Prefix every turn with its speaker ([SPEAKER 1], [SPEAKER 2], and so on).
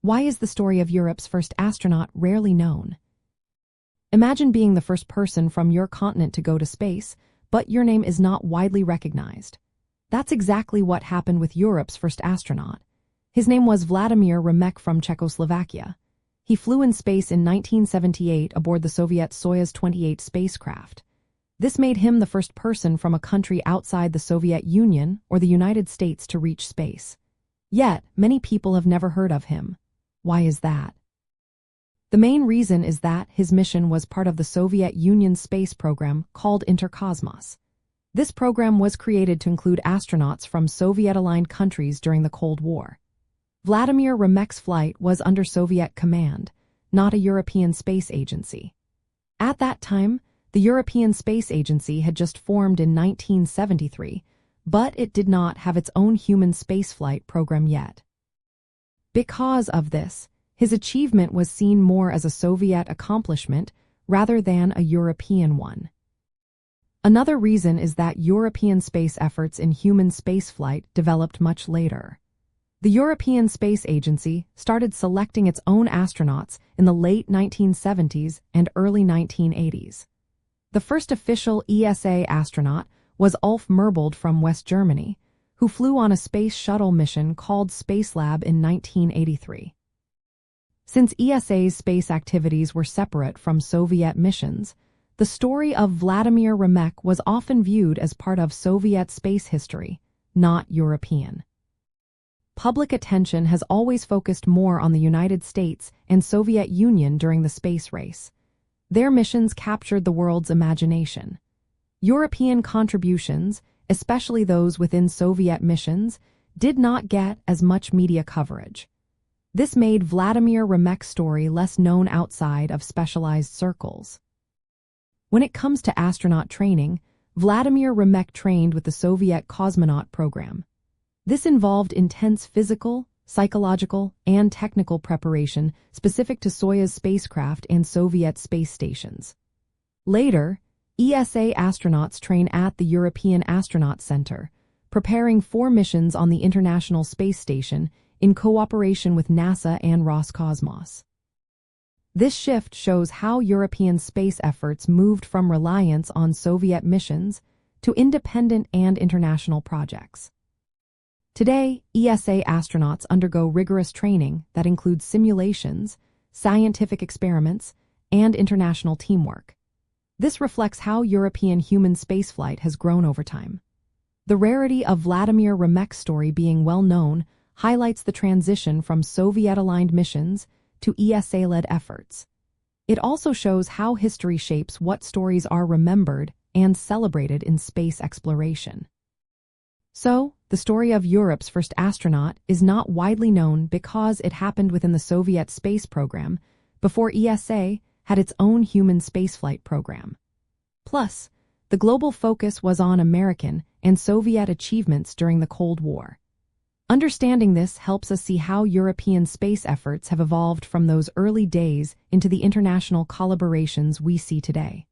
[SPEAKER 1] Why is the story of Europe's first astronaut rarely known? Imagine being the first person from your continent to go to space, but your name is not widely recognized. That's exactly what happened with Europe's first astronaut. His name was Vladimir Remek from Czechoslovakia. He flew in space in 1978 aboard the Soviet Soyuz 28 spacecraft. This made him the first person from a country outside the Soviet Union or the United States to reach space. Yet, many people have never heard of him. Why is that? The main reason is that his mission was part of the Soviet Union space program called Interkosmos. This program was created to include astronauts from Soviet-aligned countries during the Cold War. Vladimir Remek's flight was under Soviet command, not a European space agency. At that time, the European Space Agency had just formed in 1973, but it did not have its own human spaceflight program yet. Because of this, his achievement was seen more as a Soviet accomplishment rather than a European one. Another reason is that European space efforts in human spaceflight developed much later. The European Space Agency started selecting its own astronauts in the late 1970s and early 1980s. The first official ESA astronaut was Ulf Merbold from West Germany, who flew on a space shuttle mission called Spacelab in 1983. Since ESA's space activities were separate from Soviet missions, the story of Vladimir Remek was often viewed as part of Soviet space history, not European. Public attention has always focused more on the United States and Soviet Union during the space race. Their missions captured the world's imagination. European contributions, especially those within Soviet missions, did not get as much media coverage. This made Vladimir Remek's story less known outside of specialized circles. When it comes to astronaut training, Vladimir Remek trained with the Soviet cosmonaut program. This involved intense physical, psychological, and technical preparation specific to Soyuz spacecraft and Soviet space stations. Later, ESA astronauts train at the European Astronaut Center, preparing for missions on the International Space Station in cooperation with NASA and Roscosmos. This shift shows how European space efforts moved from reliance on Soviet missions to independent and international projects. Today, ESA astronauts undergo rigorous training that includes simulations, scientific experiments, and international teamwork. This reflects how European human spaceflight has grown over time. The rarity of Vladimir Remek's story being well known highlights the transition from Soviet-aligned missions to ESA-led efforts. It also shows how history shapes what stories are remembered and celebrated in space exploration. So, the story of Europe's first astronaut is not widely known because it happened within the Soviet space program before ESA had its own human spaceflight program. Plus, the global focus was on American and Soviet achievements during the Cold War. Understanding this helps us see how European space efforts have evolved from those early days into the international collaborations we see today.